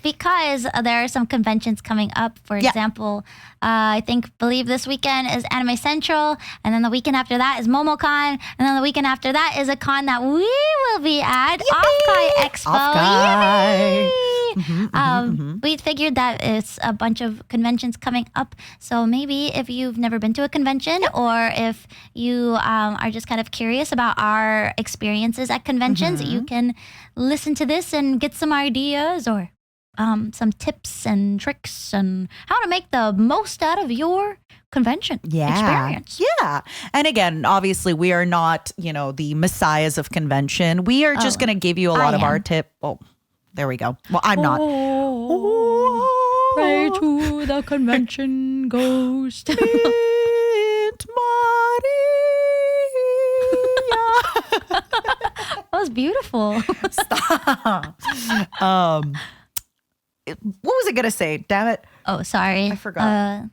because there are some conventions coming up. For example, I believe this weekend is Anime Central, and then the weekend after that is MomoCon, and then the weekend after that is a con that we will be at, Offkai Expo. Offkai. We figured that it's a bunch of conventions coming up, so maybe if you've never been to a convention, or if you are just kind of curious about our experiences at conventions, you can listen to this and get some ideas or some tips and tricks and how to make the most out of your convention experience. Yeah. And again, obviously we are not, the messiahs of convention. We are just going to give you a lot of our tip. Oh, there we go. Well, I'm not. Pray to the convention ghost. Maria. That was beautiful. Stop. What was I going to say? Damn it. Oh, sorry. I forgot.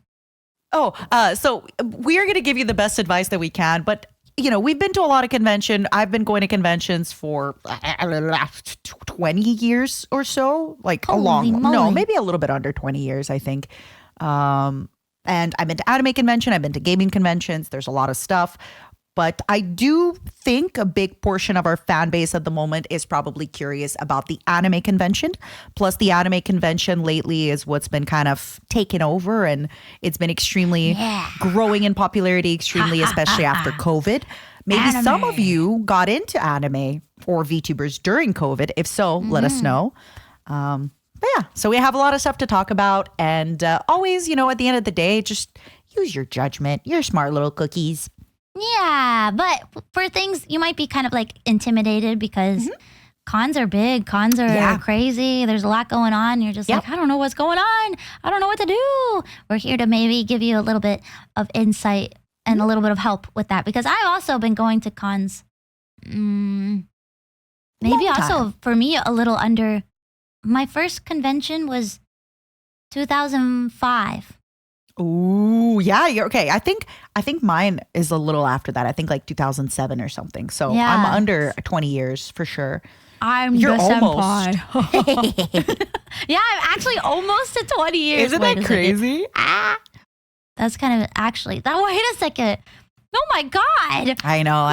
So we are going to give you the best advice that we can. But, we've been to a lot of convention. I've been going to conventions for 20 years or so. Like maybe a little bit under 20 years, I think. And I've been to anime convention. I've been to gaming conventions. There's a lot of stuff. But I do think a big portion of our fan base at the moment is probably curious about the anime convention. Plus, the anime convention lately is what's been kind of taken over, and it's been extremely growing in popularity, especially after COVID. Maybe some of you got into anime or VTubers during COVID. If so, let us know. But yeah, so we have a lot of stuff to talk about. And always, at the end of the day, just use your judgment. You're smart little cookies. Yeah, but for things you might be kind of like intimidated because cons are big, cons are crazy. There's a lot going on. You're just like, I don't know what's going on. I don't know what to do. We're here to maybe give you a little bit of insight and a little bit of help with that, because I've also been going to cons. Maybe also for me a little under. My first convention was 2005. Ooh, yeah, you're okay. I think mine is a little after that. I think like 2007 or something. So I'm under 20 years for sure. You're almost. Yeah, I'm actually almost at 20 years. Isn't that crazy? That's kind of actually. Wait a second. Oh my God. I know.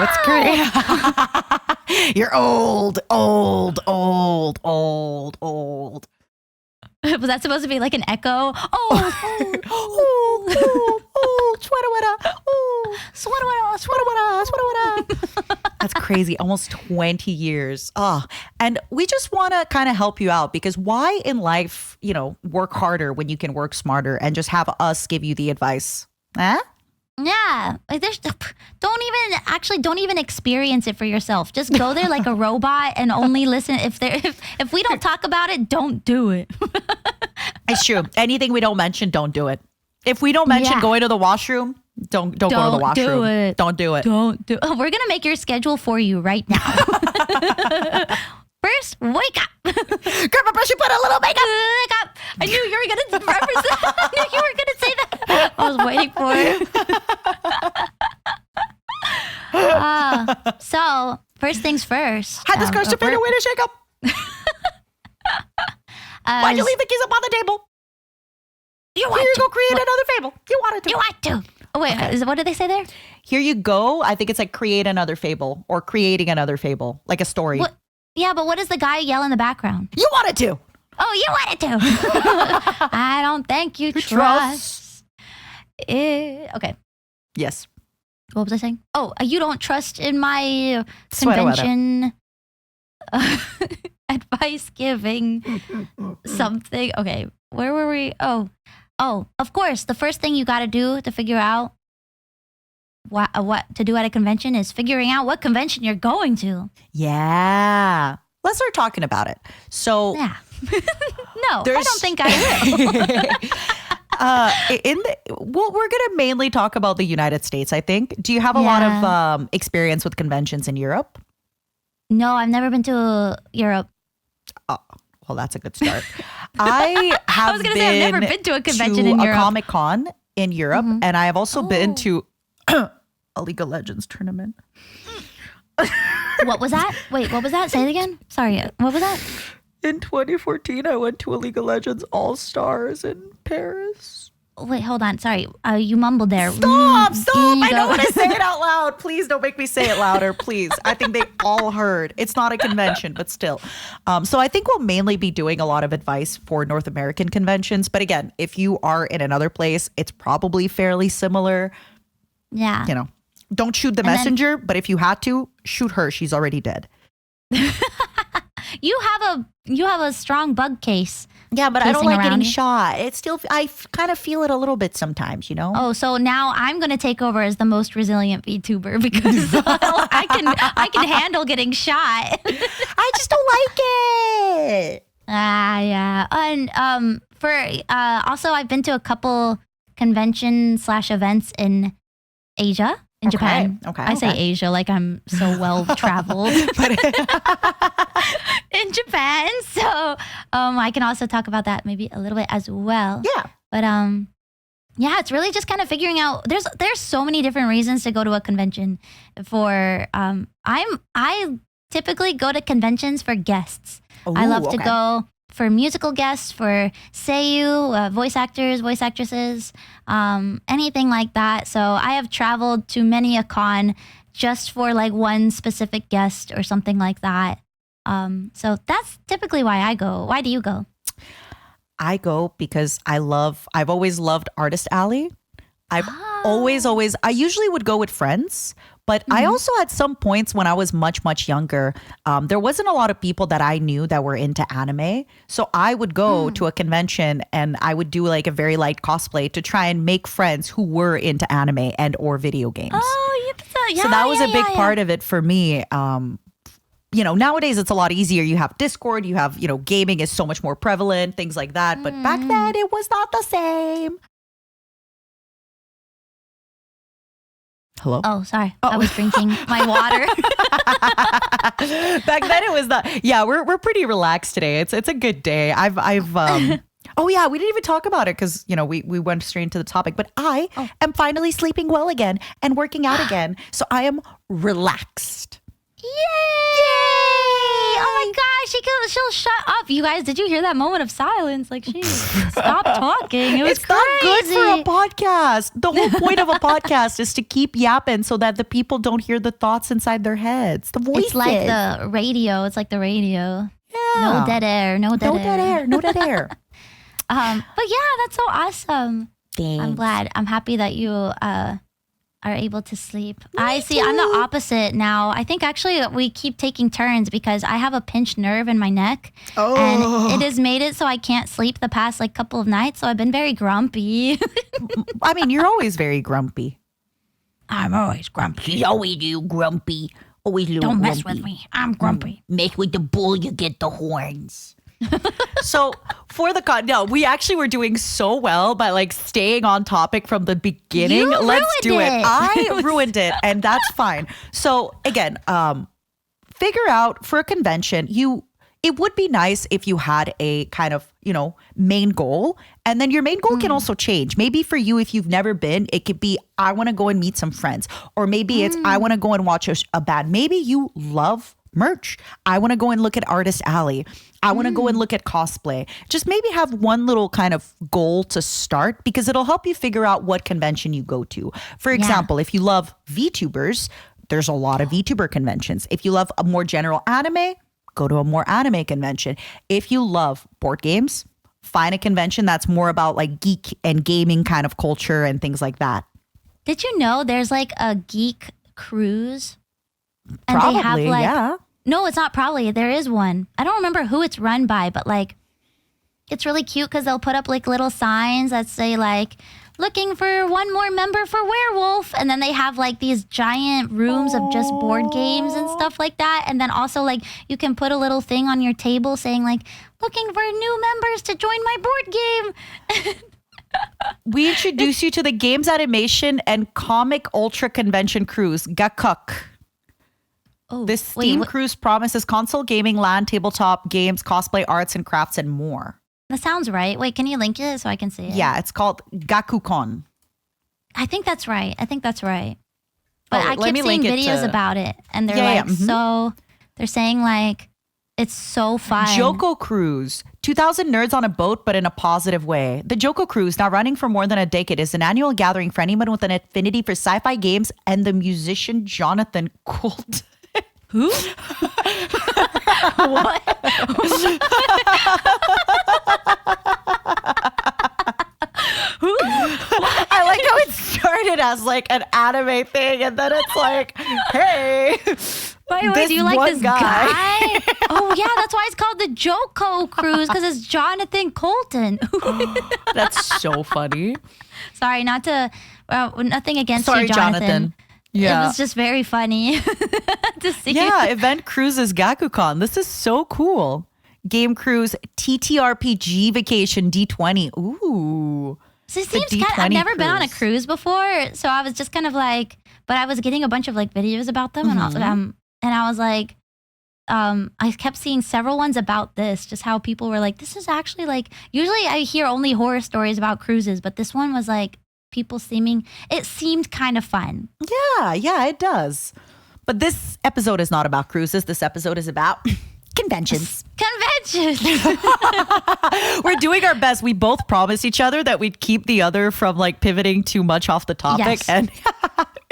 It's crazy. You're old. Was that supposed to be like an echo? Old. Sweater. That's crazy. Almost 20 years. And we just want to kind of help you out, because why in life, work harder when you can work smarter, and just have us give you the advice? Yeah, don't even experience it for yourself. Just go there like a robot and only listen. If we don't talk about it, don't do it. It's true. Anything we don't mention, don't do it. If we don't mention going to the washroom, don't go to the washroom. Do it. Don't do it. Don't do it. We're gonna make your schedule for you right now. First, wake up. Grab a brush and put a little makeup. I knew you were gonna reference that. I knew you were gonna say that. I was waiting for it. So first things first. Had this course to figure a way to shake up. Why'd you leave the keys up on the table? You want to go create another fable. You wanted to. You want to. Oh wait, what did they say there? Here you go. I think it's like create another fable, or creating another fable, like a story. What? Yeah, but what does the guy yell in the background? You wanted to. Oh, you wanted to. I don't think you trust. Okay. Yes. What was I saying? Oh, you don't trust in my convention advice giving something. Okay, where were we? Oh, of course. The first thing you got to do to figure out what to do at a convention is figuring out what convention you're going to. Yeah. Let's start talking about it. So yeah. No, I don't think I will. We're going to mainly talk about the United States, I think. Do you have a lot of experience with conventions in Europe? No, I've never been to Europe. Oh, well, that's a good start. I was going to say I've never been to a convention in Europe. A Comic-Con in Europe, and I have also been to a League of Legends tournament. What was that? Wait, what was that? Say it again. Sorry, what was that? In 2014, I went to a League of Legends All-Stars in Paris. Wait, hold on. Sorry. You mumbled there. Stop. I don't want to say it out loud. Please don't make me say it louder, please. I think they all heard. It's not a convention, but still. So I think we'll mainly be doing a lot of advice for North American conventions. But again, if you are in another place, it's probably fairly similar. Yeah. You know, don't shoot the messenger, but if you had to, shoot her. She's already dead. You have a strong bug case. Yeah, but I don't like getting shot. It's still, kind of feel it a little bit sometimes, you know? Oh, so now I'm going to take over as the most resilient VTuber because I can handle getting shot. I just don't like it. Yeah. And also I've been to a couple convention/events in Asia. In Japan. I say Asia like I'm so well traveled. In Japan. So I can also talk about that maybe a little bit as well. Yeah. But yeah, it's really just kind of figuring out there's so many different reasons to go to a convention for I typically go to conventions for guests. Ooh, I love to go for musical guests, for seiyu, voice actors, voice actresses, anything like that. So I have traveled to many a con just for like one specific guest or something like that. So that's typically why I go. Why do you go? I go because I've always loved Artist Alley. I usually would go with friends, but I also at some points when I was much, much younger, there wasn't a lot of people that I knew that were into anime. So I would go to a convention and I would do like a very light cosplay to try and make friends who were into anime and or video games. Oh, yeah. So that was a big part of it for me. You know, nowadays it's a lot easier. You have Discord, you have, gaming is so much more prevalent, things like that. But back then it was not the same. Hello? Oh, sorry. I was drinking my water. Back then it was we're pretty relaxed today. It's a good day. Oh yeah, we didn't even talk about it because, we went straight into the topic, but I am finally sleeping well again and working out again. So I am relaxed. Yay! Oh my gosh, she'll shut up. You guys, did you hear that moment of silence? Like she stopped talking. It was it's crazy. not good for a podcast. The whole point of a podcast is to keep yapping so that the people don't hear the thoughts inside their heads. The voices. It's like the radio. Yeah. No dead air. No dead air. No dead air. But yeah, that's so awesome. Thanks. I'm glad. I'm happy that you are able to sleep. Me too. I'm the opposite now. I think actually we keep taking turns because I have a pinched nerve in my neck. Oh. And it has made it so I can't sleep the past couple of nights. So I've been very grumpy. I mean, you're always very grumpy. I'm always grumpy. She's always you grumpy. Always a little Don't grumpy. mess with me. I'm grumpy. Mess with the bull, you get the horns. So for the we actually were doing so well by staying on topic from the beginning. You Let's do ruined it. it. I ruined it, and that's fine. So again, figure out for a convention, it would be nice if you had a kind of, main goal. And then your main goal can also change. Maybe for you, if you've never been, it could be, I want to go and meet some friends. Or maybe it's, I want to go and watch a band. Maybe you love merch. I want to go and look at Artist Alley. I want to go and look at cosplay. Just maybe have one little kind of goal to start because it'll help you figure out what convention you go to. For example, if you love VTubers, there's a lot of VTuber conventions. If you love a more general anime, go to a more anime convention. If you love board games, find a convention that's more about geek and gaming kind of culture and things like that. Did you know there's a geek cruise? And Probably, they have yeah. No, it's not probably. There is one. I don't remember who it's run by, but it's really cute because they'll put up little signs that say looking for one more member for werewolf. And then they have these giant rooms of just board games and stuff like that. And then also you can put a little thing on your table saying looking for new members to join my board game. We introduce you to the Games Animation and Comic Ultra Convention Cruise, Gakuk. Oh, This theme cruise promises console gaming, LAN, tabletop games, cosplay, arts and crafts, and more. That sounds right. Wait, can you link it so I can see it? Yeah, it's called Gakukon. I think that's right. But I let keep me seeing link it videos to- about it, and they're so they're saying It's so fun. Joko Cruise, 2,000 nerds on a boat, but in a positive way. The Joko Cruise, now running for more than a decade, is an annual gathering for anyone with an affinity for sci-fi games and the musician Jonathan Coulton. Who? What? Who? I like how it started as like an anime thing, and then it's like, hey, By the way, do you like this guy? Oh, yeah, that's why it's called the Joko Cruise, because it's Jonathan Coulton. That's so funny. Sorry, nothing against Sorry, you, Jonathan. Yeah. It was just very funny to see. Yeah, Event Cruises Gakucon. This is so cool. Game Cruise TTRPG Vacation D20. Ooh. So it seems kind of, I've never been on a cruise. cruise before, so I was just kind of like, but I was getting a bunch of like videos about them, and I was like, I kept seeing several ones about this, just how people were like, this is actually like, usually I hear only horror stories about cruises, but this one was like it seemed kind of fun. Yeah, it does. But this episode is not about cruises. This episode is about conventions. We're doing our best. We both promised each other that we'd keep the other from like pivoting too much off the topic. Yes. And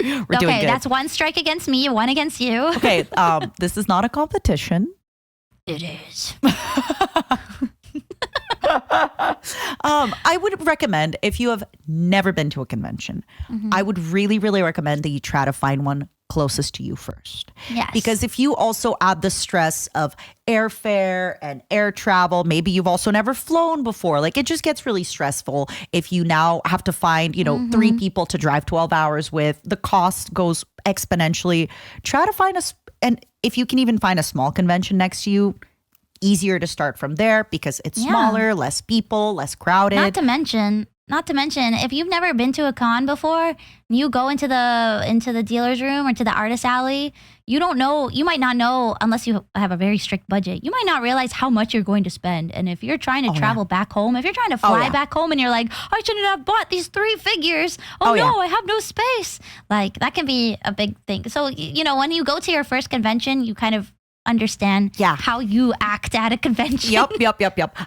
we're doing Okay, good. that's one strike against me, one against you. Okay, this is not a competition. It is. I would recommend, if you have never been to a convention, I would really, really recommend that you try to find one closest to you first. Yes. Because if you also add the stress of airfare and air travel, maybe you've also never flown before. Like, it just gets really stressful if you now have to find, 3 people to drive 12 hours with. The cost goes exponentially. Try to find and if you can even find a small convention next to you, easier to start from there because it's smaller, less people, less crowded. Not to mention, if you've never been to a con before, you go into the dealer's room or to the artist alley, you might not know, unless you have a very strict budget, you might not realize how much you're going to spend. And if you're trying to travel back home, if you're trying to fly back home and you're like, I shouldn't have bought these 3 figures. I have no space. Like, that can be a big thing. So, when you go to your first convention, you kind of understand how you act at a convention. Yep.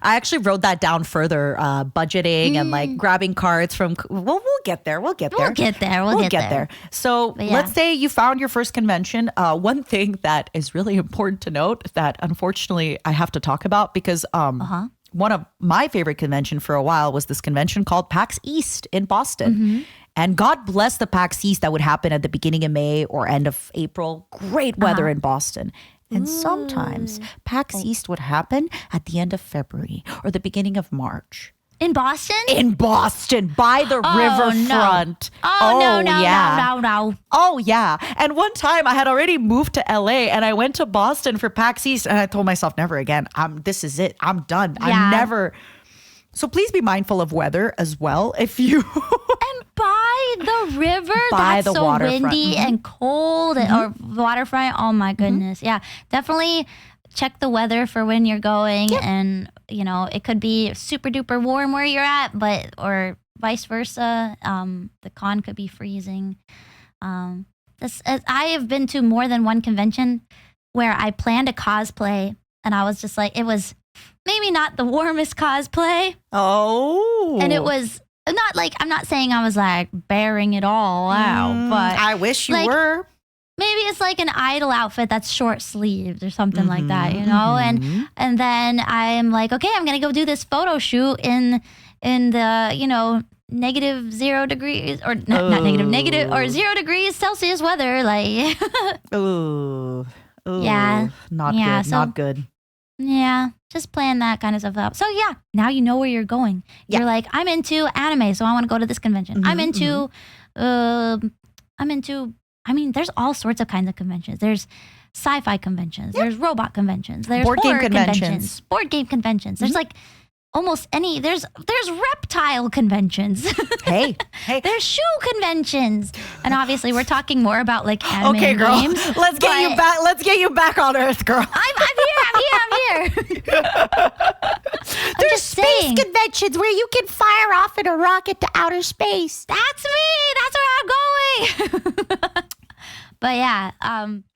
I actually wrote that down further, budgeting and like grabbing cards from, we'll get there. We'll get there. So let's say you found your first convention. One thing that is really important to note that unfortunately I have to talk about because one of my favorite convention for a while was this convention called PAX East in Boston. And God bless the PAX East that would happen at the beginning of May or end of April. Great weather in Boston. And sometimes PAX East would happen at the end of February or the beginning of March. In Boston? In Boston, by the riverfront. No. Oh, yeah. And one time I had already moved to LA and I went to Boston for PAX East and I told myself, never again. This is it. I'm done. Yeah. I'm never. So please be mindful of weather as well. If you. And by the river, By that's the so waterfront. windy and cold or waterfront. Oh my goodness. Yeah, definitely check the weather for when you're going. And, it could be super duper warm where you're at, or vice versa. The con could be freezing. I have been to more than one convention where I planned a cosplay and I was just like, it was maybe not the warmest cosplay. Oh. And it was not like, I'm not saying I was like bearing it all out, but I wish you were. Maybe it's like an idol outfit that's short sleeved or something like that, And then I'm like, okay, I'm gonna go do this photo shoot in the -0 degrees or not negative or 0 degrees Celsius weather, like. Ooh. Yeah. Not good. So, not good. Yeah, just plan that kind of stuff out. So yeah, now you know where you're going. Yeah. You're like, I'm into anime, so I want to go to this convention. I'm into, there's all sorts of kinds of conventions. There's sci-fi conventions. There's robot conventions. There's Board game horror conventions. Board game conventions. There's like almost any. There's reptile conventions. Hey. There's shoe conventions. And obviously, we're talking more about like anime Okay, girl. games. Let's get you back. Let's get you back on Earth, girl. I'm here. There's space conventions where you can fire off in a rocket to outer space. That's me. That's where I'm going. But yeah,